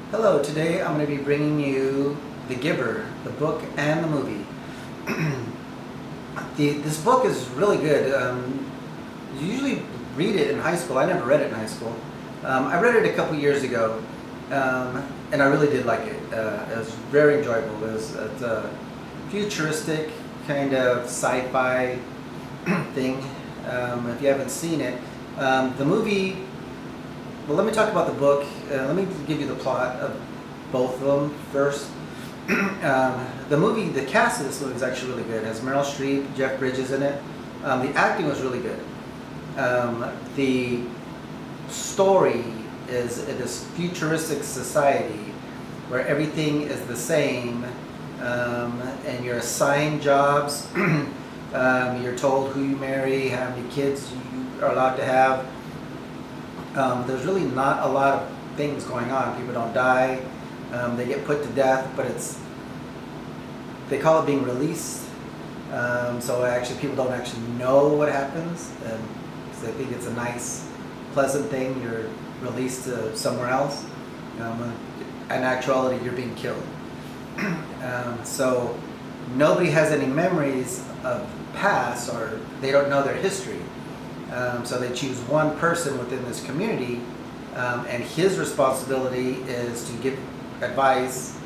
Hello, today I'm going to be bringing you The Giver, the book and the movie. This book is really good. You usually read it in high school. I never read it in high school. I read it a couple years ago, and I really did like it. It was very enjoyable. It's a futuristic kind of sci-fi thing. If you haven't seen it, the movie. Well, let me talk about the book. Let me give you the plot of both of them first. The movie, the cast of this movie is actually really good. It has Meryl Streep, Jeff Bridges in it. The acting was really good. The story is in this futuristic society where everything is the same, and you're assigned jobs. You're told who you marry, how many kids you are allowed to have. There's really not a lot of things going on. People don't die. They get put to death, but they call it being released. So actually people don't actually know what happens. So they think it's a nice, pleasant thing. You're released to somewhere else. In actuality, you're being killed. So nobody has any memories of past, or they don't know their history. So they choose one person within this community, and his responsibility is to give advice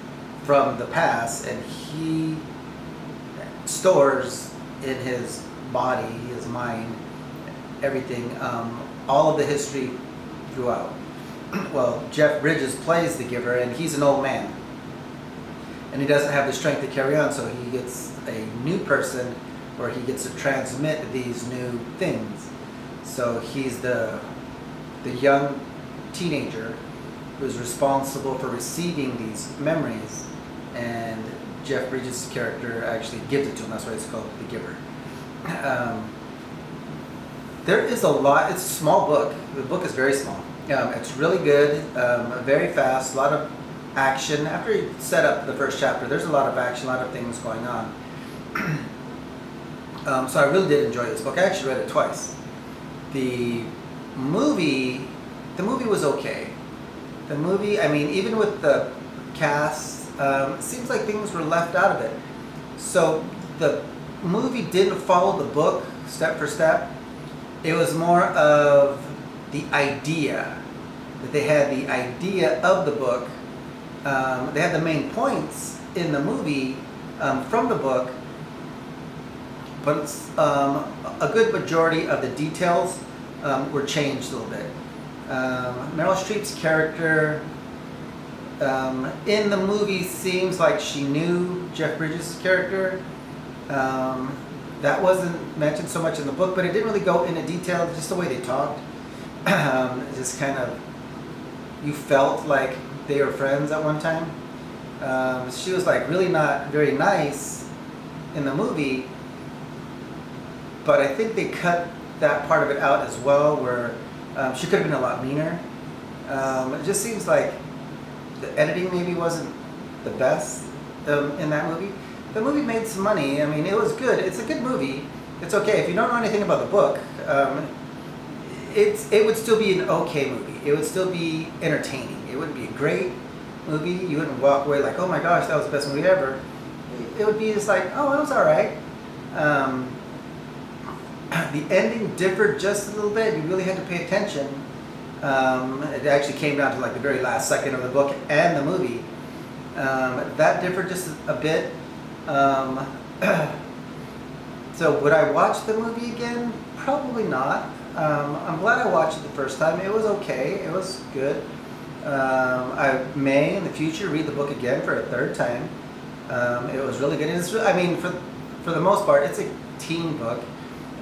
from the past, and he stores in his body, his mind, everything, all of the history throughout. Well, Jeff Bridges plays the Giver, and he's an old man, and he doesn't have the strength to carry on, so he gets a new person where he gets to transmit these new things. So he's the young teenager who's responsible for receiving these memories, and Jeff Bridges' character actually gives it to him. That's why it's called The Giver. There is a lot. It's a small book. The book is very small. It's really good, very fast, a lot of action. After you set up the first chapter, there's a lot of action, a lot of things going on. So I really did enjoy this book. I actually read it twice. The movie was okay. The movie, I mean, even with the cast, it seems like things were left out of it. So the movie didn't follow the book step for step. It was more of the idea, that they had the idea of the book. They had the main points in the movie from the book, but a good majority of the details were changed a little bit. Meryl Streep's character in the movie seems like she knew Jeff Bridges' character. That wasn't mentioned so much in the book, but it didn't really go into detail, just the way they talked. Just kind of, you felt like they were friends at one time. She was like really not very nice in the movie, but I think they cut that part of it out as well, where she could have been a lot meaner. It just seems like the editing maybe wasn't the best in that movie. The movie made some money. I mean, it was good. It's a good movie. It's okay. If you don't know anything about the book, it would still be an okay movie. It would still be entertaining. It wouldn't be a great movie. You wouldn't walk away like, oh my gosh, that was the best movie ever. It would be just like, oh, it was all right. The ending differed just a little bit. You really had to pay attention. It actually came down to like the very last second of the book and the movie. That differed just a bit. So would I watch the movie again? Probably not. I'm glad I watched it the first time. It was okay. It was good. I may in the future read the book again for a third time. It was really good. I mean, for the most part, it's a teen book.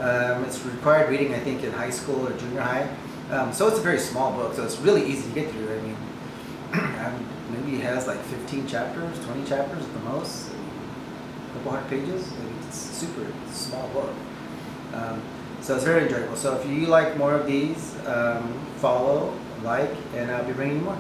It's required reading, I think, in high school or junior high. So it's a very small book, so it's really easy to get through. I mean, maybe it has like 15 chapters, 20 chapters at the most, a couple hundred pages. It's a super small book. So it's very enjoyable. So if you like more of these, follow, like, and I'll be bringing you more.